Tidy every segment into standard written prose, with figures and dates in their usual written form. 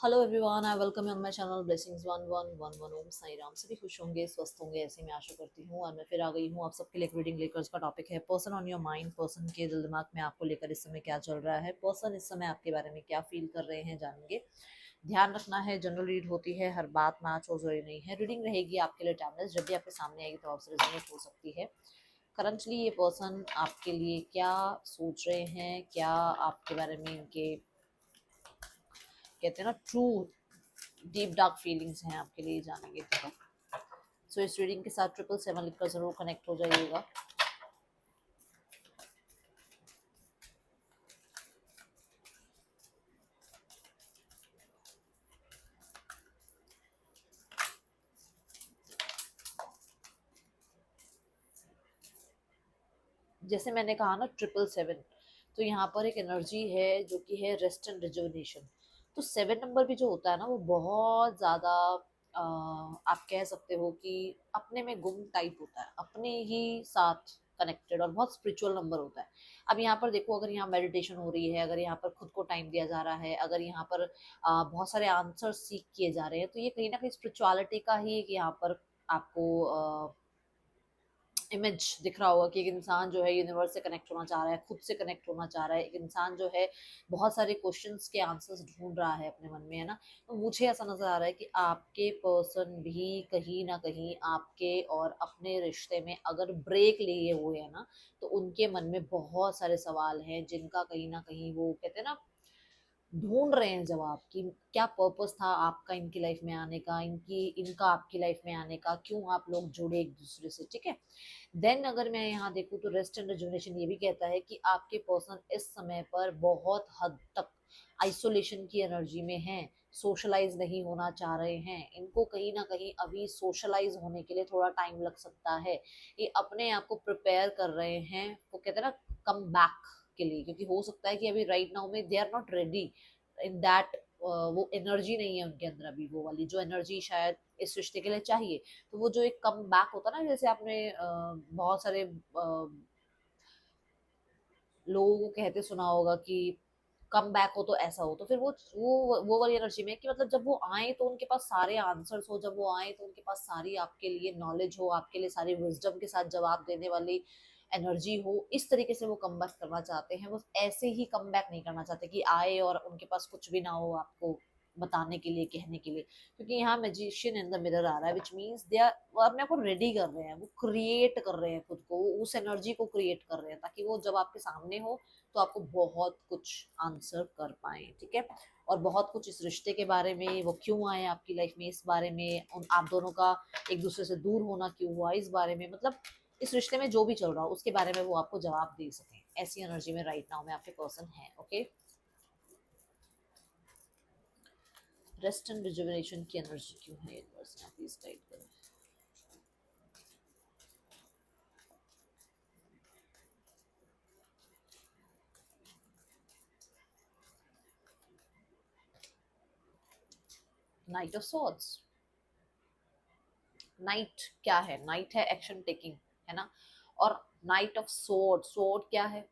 Hello everyone, I welcome you on my channel blessings 1111। ओम साई राम। सभी खुश होंगे, स्वस्थ होंगे, ऐसे मैं आशा करती हूँ। और मैं फिर आ गई हूँ आप सबके लिए एक रीडिंग लेकर। उसका टॉपिक है person on your mind. Person के दिल दिमाग में आपको लेकर इस समय क्या चल रहा है, पर्सन इस समय आपके बारे में क्या फील कर रहे हैं, जानेंगे। ध्यान रखना है, जनरल रीड होती है, हर बात मैच हो जरूरी नहीं है। रीडिंग रहेगी आपके लिए टाइमलेस, जब भी आपके सामने आएगी तो आपसे रेजोनेट हो सकती है। करंटली ये पर्सन आपके लिए क्या सोच रहे हैं, क्या आपके बारे में इनके कहते हैं ना ट्रू डीप डार्क फीलिंग्स हैं आपके लिए, जानेंगे, ठीक है। सो इस रीडिंग के साथ 777 लिखकर जरूर कनेक्ट हो जाइएगा। जैसे मैंने कहा ना 777, तो यहाँ पर एक एनर्जी है जो कि है रेस्ट एंड रिजुविनेशन। तो 7 नंबर भी जो होता है ना, वो बहुत ज्यादा आप कह सकते हो कि अपने में गुम टाइप होता है, अपने ही साथ कनेक्टेड, और बहुत स्पिरिचुअल नंबर होता है। अब यहाँ पर देखो, अगर यहाँ मेडिटेशन हो रही है, अगर यहाँ पर खुद को टाइम दिया जा रहा है, अगर यहाँ पर बहुत सारे आंसर सीख किए जा रहे हैं, तो ये कहीं ना कहीं स्पिरिचुअलिटी का ही एक यहाँ पर आपको इमेज दिख रहा होगा कि एक इंसान जो है यूनिवर्स से कनेक्ट होना चाह रहा है, खुद से कनेक्ट होना चाह रहा है। एक इंसान जो है बहुत सारे क्वेश्चंस के आंसर्स ढूंढ रहा है अपने मन में, है ना। तो मुझे ऐसा नजर आ रहा है कि आपके पर्सन भी कहीं ना कहीं आपके और अपने रिश्ते में अगर ब्रेक लिए हुए हैं ना, तो उनके मन में बहुत सारे सवाल हैं जिनका कहीं ना कहीं वो कहते हैं ना ढूंढ रहे हैं जवाब, कि क्या पर्पस था आपका इनकी लाइफ में आने का, इनका आपकी लाइफ में आने का, क्यों आप लोग जुड़े एक दूसरे से, ठीक है। देन अगर मैं यहाँ देखूँ तो रेस्ट एंड रिजुविनेशन ये भी कहता है कि आपके पर्सन इस समय पर बहुत हद तक आइसोलेशन की एनर्जी में है, सोशलाइज नहीं होना चाह रहे हैं। इनको कहीं ना कहीं अभी सोशलाइज होने के लिए थोड़ा टाइम लग सकता है। ये अपने आप को प्रिपेयर कर रहे हैं, वो कहते हैं ना कम बैक के लिए, क्योंकि हो सकता है कि अभी राइट नाउ में they are not ready in that, वो एनर्जी नहीं है उनके अंदर अभी, वो वाली जो एनर्जी शायद इस रिश्ते के लिए चाहिए। तो वो जो एक कम बैक होता है ना, जैसे आपने बहुत सारे लोगों को कहते सुना होगा कि कम बैक हो तो ऐसा हो, तो फिर वो वाली एनर्जी में कि मतलब जब वो आए तो उनके पास सारे आंसर्स हो, जब वो आए तो उनके पास सारी आपके लिए नॉलेज हो, आपके लिए सारी विजडम के साथ जवाब देने वाली एनर्जी हो। इस तरीके से वो कम बैक करना चाहते हैं, वो ऐसे ही कम बैक नहीं करना चाहते कि आए और उनके पास कुछ भी ना हो आपको बताने के लिए, कहने के लिए। क्योंकि यहाँ मैजिशियन इन द मिरर आ रहा है, विच मीन्स दे आर, वो अपने आप को रेडी कर रहे हैं, वो क्रिएट कर रहे हैं खुद को, वो उस एनर्जी को क्रिएट कर रहे हैं ताकि वो जब आपके सामने हो तो आपको बहुत कुछ आंसर कर पाए, ठीक है। और बहुत कुछ इस रिश्ते के बारे में, वो क्यों आए आपकी लाइफ में, इस बारे में, आप दोनों का एक दूसरे से दूर होना क्यों हुआ, इस बारे में, मतलब इस रिश्ते में जो भी चल रहा हो उसके बारे में वो आपको जवाब दे सके। ऐसी एनर्जी में राइट नाउ में आपके पर्सन है, ओके। रेस्ट एंड रिजुविनेशन की एनर्जी क्यों है यूनिवर्स में, प्लीज गाइड करें। Night of swords. नाइट क्या है? नाइट है एक्शन टेकिंग, है ना। और नाइट ऑफ सोर्ड, सोर्ड क्या है?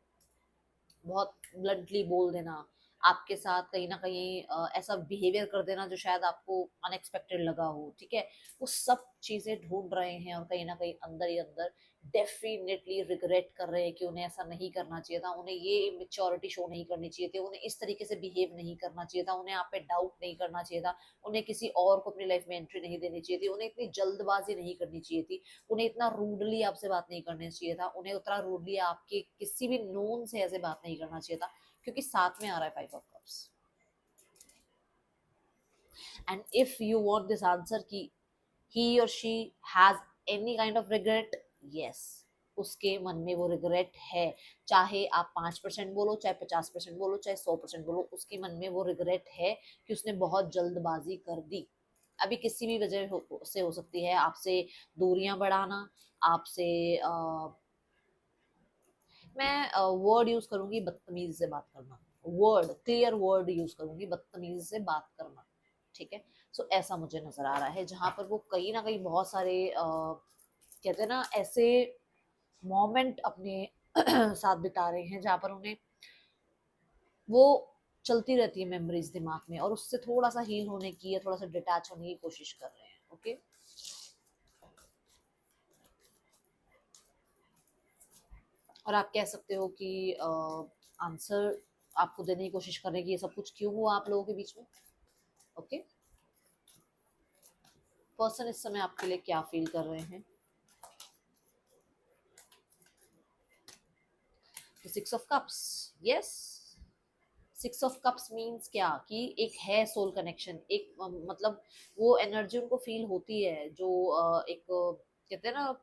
बहुत ब्लंटली बोल देना, आपके साथ कहीं ना कहीं ऐसा बिहेवियर कर देना जो शायद आपको अनएक्सपेक्टेड लगा हो, ठीक है। वो सब चीजें ढूंढ रहे हैं और कहीं ना कहीं अंदर ही अंदर डेफिनेटली रिग्रेट कर रहे हैं कि उन्हें ऐसा नहीं करना चाहिए था, उन्हें ये इमेच्योरिटी शो नहीं करनी चाहिए थी, उन्हें इस तरीके से बिहेव नहीं करना चाहिए था, उन्हें आप पे डाउट नहीं करना चाहिए था, उन्हें किसी और को अपनी लाइफ में एंट्री नहीं देनी चाहिए थी, उन्हें इतनी जल्दबाजी नहीं करनी चाहिए थी, उन्हें इतना रूडली आपसे बात नहीं करनी चाहिए था, उन्हें उतना रूडली आपके किसी भी नोन से ऐसे बात नहीं करना चाहिए था। क्योंकि साथ में आ रहा है 5 of cups. And if you want this answer कि ही और she has any kind of regret, yes, उसके मन में वो रिग्रेट है। चाहे आप 5% बोलो, चाहे 50% बोलो, चाहे 100% बोलो, उसके मन में वो रिग्रेट है कि उसने बहुत जल्दबाजी कर दी। अभी किसी भी वजह से हो सकती है, आपसे दूरियां बढ़ाना, आपसे मैं वर्ड यूज करूंगी बदतमीज से बात करना, वर्ड क्लियर वर्ड यूज करूंगी, बदतमीज से बात करना, ठीक है। सो ऐसा मुझे नजर आ रहा है, जहां पर वो कहीं ना कहीं बहुत सारे कहते हैं ना ऐसे मोमेंट अपने साथ बिता रहे हैं जहां पर उन्हें वो चलती रहती है मेमोरीज दिमाग में, और उससे थोड़ा सा हील होने की या थोड़ा सा डिटैच होने की कोशिश कर रहे हैं। ओके, और आप कह सकते हो कि आंसर आपको देने की कोशिश कर रहे हैं कि ये सब कुछ क्यों हुआ आप लोगों के बीच में। ओके, पर्सन इस समय आपके लिए क्या फील कर रहे हैं। Six of cups, yes, six of cups means क्या कि एक है सोल कनेक्शन, एक मतलब वो एनर्जी उनको फील होती है जो एक कहते हैं ना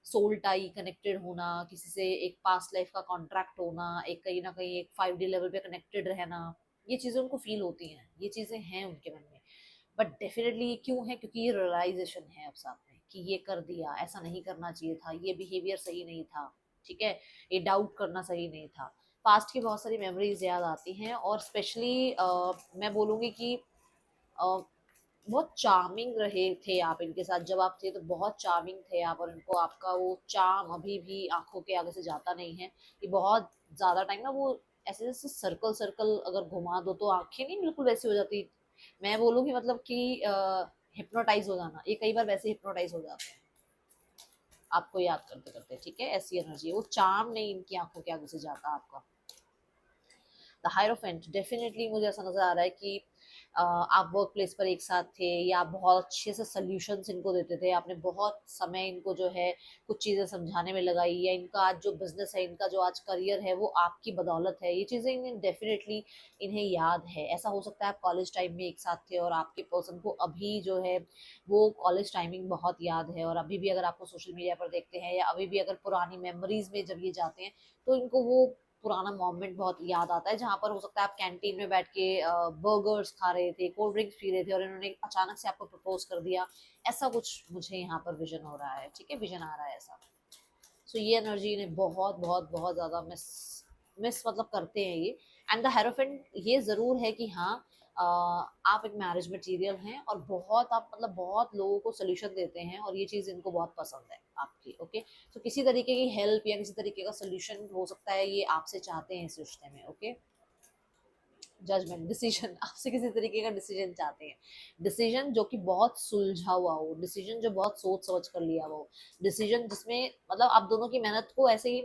सोल टाई कनेक्टेड होना, किसी से एक पास्ट लाइफ का कॉन्ट्रैक्ट होना, एक कहीं ना कहीं एक 5D लेवल पे कनेक्टेड रहना, ये चीजें उनको फील होती हैं, ये चीजें हैं उनके मन में। बट डेफिनेटली ये क्यों है, क्योंकि ये रियलाइजेशन है अब साथ में कि ये कर दिया, ऐसा नहीं करना चाहिए था, ये बिहेवियर सही नहीं था, ठीक है, ये डाउट करना सही नहीं था। पास्ट की बहुत सारी मेमोरीज याद आती हैं, और स्पेशली मैं बोलूँगी कि बहुत चार्मिंग रहे थे आप इनके साथ, जब आप थे तो बहुत चार्मिंग थे आप, और इनको आपका वो चार्म अभी भी आंखों के आगे से जाता नहीं है। कि बहुत ज़्यादा टाइम ना वो ऐसे जैसे सर्कल सर्कल अगर घुमा दो तो आंखें नहीं बिल्कुल वैसी हो जाती, मैं बोलूँगी मतलब कि हिप्नोटाइज हो जाना, ये कई बार वैसे हिप्नोटाइज हो जाते हैं आपको याद करते करते, ठीक है, ऐसी एनर्जी है, वो चार्म नहीं इनकी आंखों के आगे से जाता आपका। द हायरोफेंट, डेफिनेटली मुझे ऐसा नजर आ रहा है कि आप वर्क प्लेस पर एक साथ थे, या आप बहुत अच्छे से सोल्यूशंस इनको देते थे, आपने बहुत समय इनको जो है कुछ चीज़ें समझाने में लगाई, या इनका आज जो बिजनेस है, इनका जो आज करियर है, वो आपकी बदौलत है, ये चीज़ें इन्हें डेफिनेटली इन्हें याद है। ऐसा हो सकता है आप कॉलेज टाइम में एक साथ थे, और आपके पर्सन को अभी जो है वो कॉलेज टाइमिंग बहुत याद है, और अभी भी अगर आपको सोशल मीडिया पर देखते हैं, या अभी भी अगर पुरानी मेमोरीज में जब ये जाते हैं, तो इनको वो पुराना मोमेंट बहुत याद आता है, जहाँ पर हो सकता है आप कैंटीन में बैठ के बर्गर्स खा रहे थे, कोल्ड ड्रिंक्स पी रहे थे, और इन्होंने अचानक से आपको प्रपोज कर दिया। ऐसा कुछ मुझे यहाँ पर विजन हो रहा है, ठीक है, विजन आ रहा है ऐसा। सो ये एनर्जी ने बहुत बहुत बहुत ज्यादा मिस मिस मतलब करते हैं ये। एंड द हेरोफेंट ये जरूर है कि हाँ, आप एक मैरिज मटेरियल हैं, और बहुत आप मतलब बहुत लोगों को सोल्यूशन देते हैं, और ये चीज़ इनको बहुत पसंद है आपकी। ओके, तो किसी तरीके की हेल्प या किसी तरीके का सोल्यूशन हो सकता है ये आपसे चाहते हैं इस रिश्ते में। ओके, जजमेंट, डिसीजन, आपसे किसी तरीके का डिसीजन चाहते हैं, डिसीजन जो कि बहुत सुलझा हुआ हो, डिसीजन जो बहुत सोच समझ कर लिया हो, डिसीजन जिसमें मतलब आप दोनों की मेहनत को ऐसे ही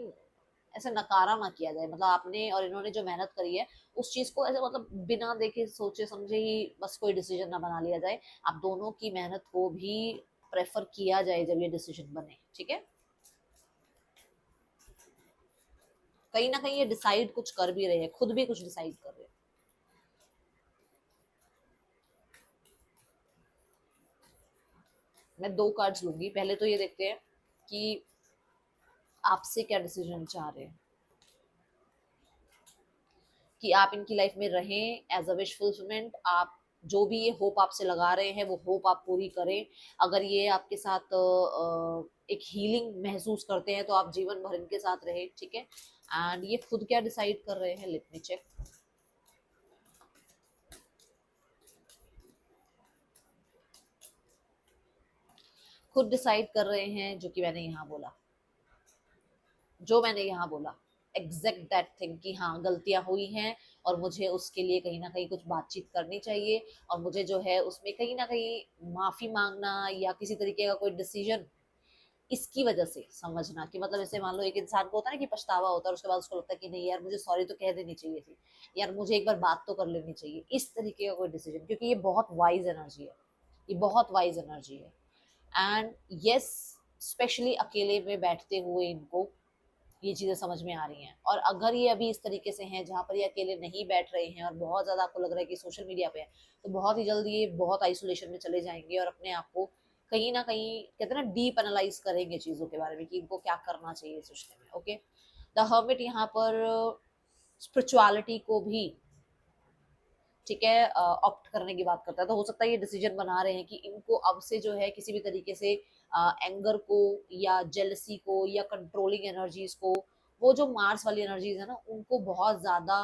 ऐसे नकारा ना किया जाए, मतलब आपने और इन्होंने जो मेहनत करी है उस चीज को ऐसे मतलब बिना देखे सोचे समझे ही बस कोई डिसीजन ना बना लिया जाए, आप दोनों की मेहनत को भी प्रेफर किया जाए जब ये डिसीजन बने, ठीक है। कहीं ना कहीं ये डिसाइड कुछ कर भी रहे हैं, खुद भी कुछ डिसाइड कर रहे हैं। मैं दो कार्ड्स लूंगी, पहले तो ये देखते हैं कि आपसे क्या डिसीजन चाह रहे हैं, कि आप इनकी लाइफ में रहें एज अ विश फुलफिलमेंट, आप जो भी ये होप आपसे लगा रहे हैं वो होप आप पूरी करें। अगर ये आपके साथ एक हीलिंग महसूस करते हैं तो आप जीवन भर इनके साथ रहे, ठीक है। एंड ये खुद क्या डिसाइड कर रहे हैं, लेट मी चेक। खुद डिसाइड कर रहे हैं, जो कि मैंने यहाँ बोला, जो मैंने यहाँ बोला, एग्जैक्ट दैट थिंग, कि हाँ गलतियां हुई हैं, और मुझे उसके लिए कहीं ना कहीं कुछ बातचीत करनी चाहिए, और मुझे जो है उसमें कहीं ना कहीं माफी मांगना, या किसी तरीके का कोई डिसीजन इसकी वजह से समझना, कि मतलब जैसे मान लो एक इंसान को होता है ना कि पछतावा होता है, और उसके बाद उसको लगता है कि नहीं यार मुझे सॉरी तो कह देनी चाहिए थी, यार मुझे एक बार बात तो कर लेनी चाहिए, इस तरीके का कोई डिसीजन, क्योंकि ये बहुत वाइज एनर्जी है, ये बहुत वाइज एनर्जी है। एंड यस, स्पेशली अकेले में बैठते हुए इनको ये चीजें समझ में आ रही हैं, और अगर ये अभी इस तरीके से हैं जहाँ पर ये अकेले नहीं बैठ रहे हैं, और बहुत ज्यादा आपको लग रहा है कि सोशल मीडिया पे है, तो बहुत ही जल्द ये बहुत आइसोलेशन में चले जाएंगे, और अपने आप को कहीं ना कहीं कहते हैं ना डीप एनालाइज करेंगे चीजों के बारे में कि इनको क्या करना चाहिए इस रिश्ते में। ओके, द हर्मिट यहाँ पर स्पिरिचुअलिटी को भी, ठीक है, ऑप्ट करने की बात करता है, तो हो सकता है ये डिसीजन बना रहे हैं कि इनको अब से जो है किसी भी तरीके से एंगर को, या जेलसी को, या कंट्रोलिंग एनर्जीज को, वो जो मार्स वाली एनर्जीज है ना, उनको बहुत ज्यादा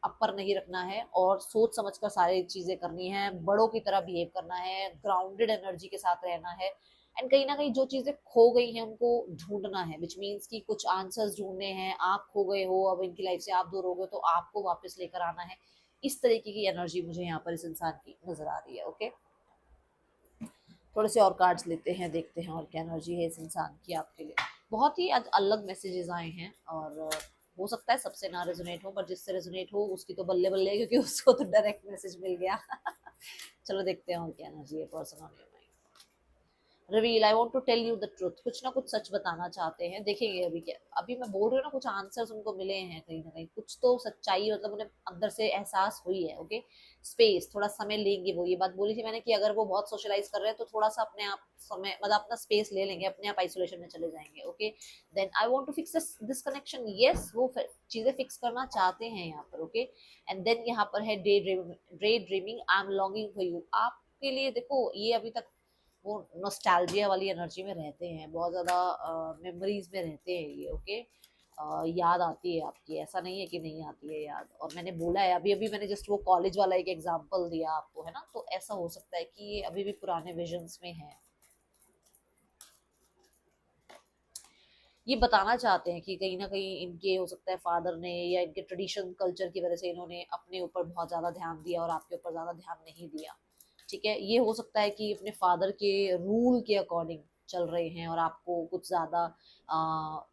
अपर नहीं रखना है, और सोच समझ कर सारी चीजें करनी है, बड़ों की तरह बिहेव करना है, ग्राउंडेड एनर्जी के साथ रहना है। एंड कहीं ना कहीं जो चीजें खो गई हैं उनको ढूंढना है, विच मीन्स कि कुछ आंसर्स ढूंढने हैं, आप खो गए हो, अब इनकी लाइफ से आप दूर हो गए, तो आपको वापस लेकर आना है, इस तरीके की एनर्जी मुझे यहाँ पर इस इंसान की नजर आ रही है। ओके, थोड़े से और कार्ड्स लेते हैं, देखते हैं और क्या एनर्जी है इस इंसान की आपके लिए। बहुत ही अलग मैसेजेस आए हैं और हो सकता है सबसे ना रेजोनेट हो, पर जिससे रेजोनेट हो उसकी तो बल्ले बल्ले है, क्योंकि उसको तो डायरेक्ट मैसेज मिल गया। चलो देखते हैं और क्या एनर्जी है person on your mind. Reveal, I want to tell you the truth, कुछ ना कुछ सच बताना चाहते हैं। देखेंगे अभी क्या, अभी मैं बोल रही हूँ ना, कुछ आंसर्स उनको मिले हैं कहीं ना कहीं, कुछ तो सच्चाई मतलब उन्हें अंदर से एहसास हुई है। ओके, स्पेस, थोड़ा समय लेंगे वो, ये बात बोली थी मैंने कि अगर वो बहुत सोशलाइज कर रहे हैं तो थोड़ा सा अपने आप समय मतलब अपना स्पेस ले लेंगे, अपने आप आइसोलेशन में चले जाएंगे। Okay, then I want to fix this connection, yes वो चीजें फिक्स करना चाहते हैं यहाँ पर। ओके, एंड देन यहाँ पर है day dreaming, I am longing for you, आपके लिए देखो ये अभी तक वो नॉस्टैल्जिया वाली एनर्जी में रहते हैं, बहुत ज़्यादा मेमोरीज में रहते हैं ये। ओके, याद आती है आपकी, ऐसा नहीं है कि नहीं आती है याद। और मैंने बोला है अभी अभी मैंने जस्ट वो कॉलेज वाला एक एग्जांपल दिया आपको, है ना, तो ऐसा हो सकता है कि ये अभी भी पुराने विजन्स में है। ये बताना चाहते हैं कि कहीं ना कहीं इनके हो सकता है फादर ने या इनके ट्रेडिशन कल्चर की वजह से इन्होंने अपने ऊपर बहुत ज़्यादा ध्यान दिया और आपके ऊपर ज़्यादा ध्यान नहीं दिया। ठीक है, ये हो सकता है कि अपने फादर के रूल के अकॉर्डिंग चल रहे हैं और आपको कुछ ज़्यादा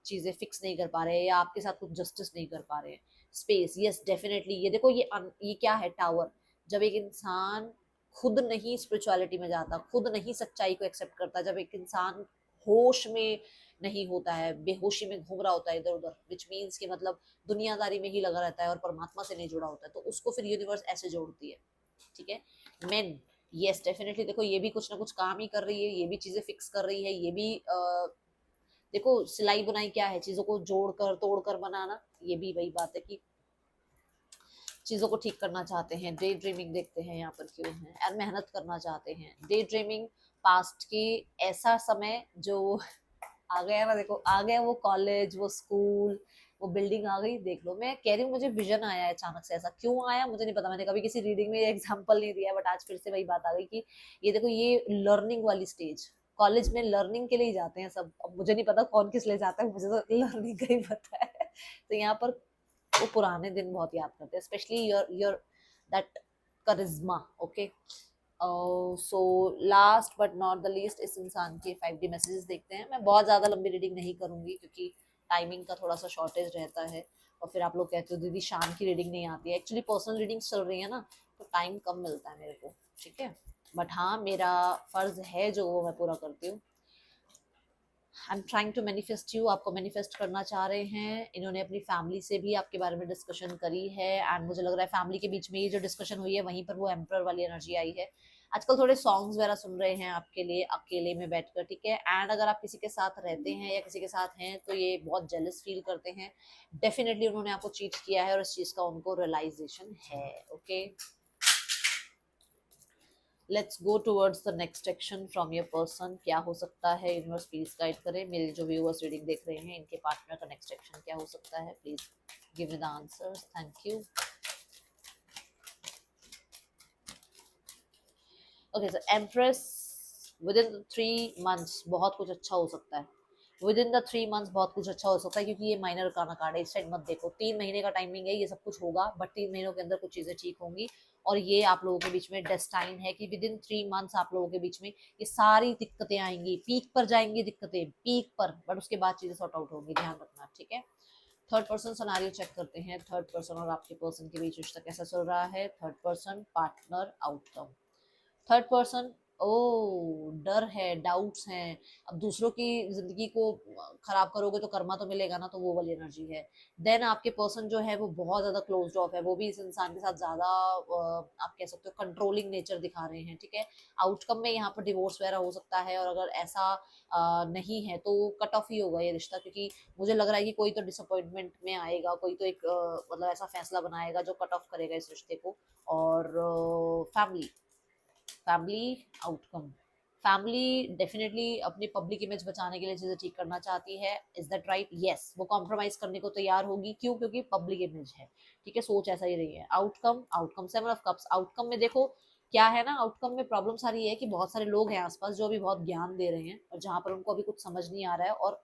चीज़ें फिक्स नहीं कर पा रहे हैं या आपके साथ कुछ जस्टिस नहीं कर पा रहे हैं। स्पेस, यस डेफिनेटली, ये देखो ये क्या है, टावर। जब एक इंसान खुद नहीं स्पिरिचुअलिटी में जाता, खुद नहीं सच्चाई को एक्सेप्ट करता, जब एक इंसान होश में नहीं होता है, बेहोशी में घूम रहा होता है इधर उधर, विच मीन्स कि मतलब दुनियादारी में ही लगा रहता है और परमात्मा से नहीं जुड़ा होता है, तो उसको फिर यूनिवर्स ऐसे जोड़ती है। ठीक है, मेन, यस डेफिनेटली, देखो ये भी कुछ ना कुछ काम ही कर रही है, ये भी चीजें फिक्स कर रही है, ये भी देखो सिलाई बुनाई क्या है, चीजों को जोड़कर तोड़कर बनाना, ये भी वही बात है कि चीजों को ठीक करना चाहते हैं। डे ड्रीमिंग देखते हैं यहाँ पर क्यों है, और मेहनत करना चाहते हैं। डे ड्रीमिंग, पास्ट की ऐसा समय जो आ गया ना, देखो आ गया वो कॉलेज, वो स्कूल, वो बिल्डिंग आ गई, देख लो। मैं कह रही हूँ मुझे विजन आया है अचानक से, ऐसा क्यों आया मुझे नहीं पता, मैंने कभी किसी रीडिंग में एग्जांपल नहीं दिया, बट आज फिर से वही बात आ गई कि ये देखो ये लर्निंग वाली स्टेज, कॉलेज में लर्निंग के लिए ही जाते हैं सब। अब मुझे नहीं पता कौन किस लिए जाता है, मुझे तो लर्निंग का ही पता है। तो यहाँ पर वो पुराने दिन बहुत याद करते हैं, स्पेशली योर योर दैट करिश्मा। Okay, so last but not the least, इस इंसान के 5D मैसेजेस देखते हैं। मैं बहुत ज़्यादा लंबी रीडिंग नहीं करूंगी क्योंकि टाइमिंग का थोड़ा सा शॉर्टेज रहता है, और फिर आप लोग कहते हो दीदी शाम की रीडिंग नहीं आती है। एक्चुअली पर्सनल रीडिंग्स चल रही है ना, तो टाइम कम मिलता है मेरे को। ठीक है, बट हाँ मेरा फर्ज है जो वो मैं पूरा करती हूँ। I am trying to manifest you, आपको मैनिफेस्ट करना चाह रहे हैं। इन्होंने अपनी फैमिली से भी आपके बारे में डिस्कशन करी है, एंड मुझे लग रहा है फैमिली के बीच में ये जो डिस्कशन हुई है वहीं पर वो एम्प्रर वाली एनर्जी आई है। आजकल थोड़े सॉन्ग्स वगैरह सुन रहे हैं आपके लिए अकेले में बैठकर। ठीक है, एंड अगर आप किसी के साथ रहते हैं या किसी के साथ हैं तो ये बहुत जेलस फील करते हैं। डेफिनेटली उन्होंने आपको चीट किया है और इस चीज का उनको रियलाइजेशन है। Okay, let's go towards the next action from your person. क्या हो सकता है, यूनिवर्स प्लीज गाइड करें। मेरे जो व्यूअर्स रीडिंग देख रहे हैं इनके पार्टनर का नेक्स्ट एक्शन क्या हो सकता है, please give me the answers, thank you. Okay sir, empress, with in 3 months बहुत कुछ अच्छा हो सकता है। विद इन द 3 मंथ्स बहुत कुछ अच्छा हो सकता है, क्योंकि ये माइनर का कार्ड है। इस साइड मत देखो, 3 महीने का टाइमिंग है, ये सब कुछ होगा, बट 3 महीनों के अंदर कुछ चीजें ठीक होंगी। और ये आप लोगों के बीच में डेस्टाइन है कि विद इन 3 मंथ्स आप लोगों के बीच में ये सारी दिक्कतें आएंगी, पीक पर जाएंगी दिक्कतें, पीक पर, बट उसके बाद चीजें सॉर्ट आउट होंगी, ध्यान रखना। ठीक है, थर्ड पर्सन सिनेरियो चेक करते हैं। थर्ड पर्सन और आपके पर्सन के बीच रिश्ता कैसा चल रहा है। Third person, partner, outcome. Third person, ओ डर है, डाउट्स हैं। अब दूसरों की जिंदगी को खराब करोगे तो कर्मा तो मिलेगा ना, तो वो वाली एनर्जी है। देन आपके पर्सन जो है वो बहुत ज्यादा क्लोज्ड ऑफ है, वो भी इस इंसान के साथ ज्यादा आप कह सकते हो कंट्रोलिंग नेचर दिखा रहे हैं। ठीक है, आउटकम में यहाँ पर डिवोर्स वगैरह हो सकता है, और अगर ऐसा नहीं है तो कट ऑफ ही होगा ये रिश्ता, क्योंकि मुझे लग रहा है कि कोई तो डिसअपॉइंटमेंट में आएगा, कोई तो एक मतलब ऐसा फैसला बनाएगा जो कट ऑफ करेगा इस रिश्ते को। और family, family, outcome. Family definitely अपनी पब्लिक इमेज बचाने के लिए चीजें ठीक करना चाहती है, इज दैट राइट, यस वो कॉम्प्रोमाइज करने को तैयार होगी। क्यों, क्योंकि पब्लिक इमेज है। ठीक है, सोच ऐसा ही रही है। Outcome, outcome 7 of cups. Outcome में देखो क्या है ना, आउटकम में प्रॉब्लम सारी है कि बहुत सारे लोग हैं आसपास जो अभी बहुत ज्ञान दे रहे हैं, और जहां पर उनको अभी कुछ समझ नहीं आ रहा है, और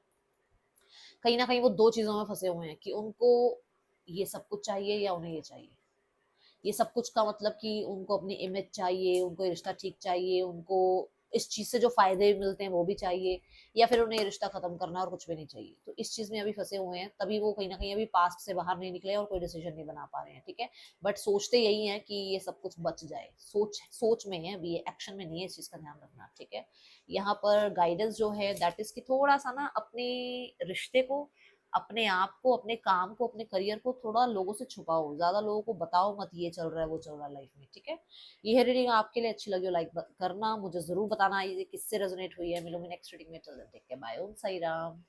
कहीं ना कहीं वो दो चीजों में फंसे हुए हैं कि उनको ये सब कुछ चाहिए या उन्हें ये चाहिए। ये सब कुछ का मतलब कि उनको अपनी इमेज चाहिए, उनको ये रिश्ता ठीक चाहिए, उनको इस चीज से जो फायदे मिलते हैं वो भी चाहिए, या फिर उन्हें ये रिश्ता खत्म करना है और कुछ भी नहीं चाहिए। तो इस चीज में अभी फंसे हुए हैं, तभी वो कहीं ना कहीं अभी पास्ट से बाहर नहीं निकले और कोई डिसीजन नहीं बना पा रहे हैं, ठीक है। बट सोचते यही है कि ये सब कुछ बच जाए, सोच सोच में है अभी, ये एक्शन में नहीं है, इस चीज का ध्यान रखना, ठीक है। यहाँ पर गाइडेंस जो है दैट इज कि थोड़ा सा ना अपने रिश्ते को, अपने आप को, अपने काम को, अपने करियर को थोड़ा लोगों से छुपाओ, ज्यादा लोगों को बताओ मत ये चल रहा है वो चल रहा है लाइफ में, ठीक है। ये है रीडिंग, आपके लिए अच्छी लगी हो लाइक करना, मुझे जरूर बताना ये किससे रेजोनेट हुई है। मिलूंगी नेक्स्ट रीडिंग में, चल देख के बाय, ओम साई राम।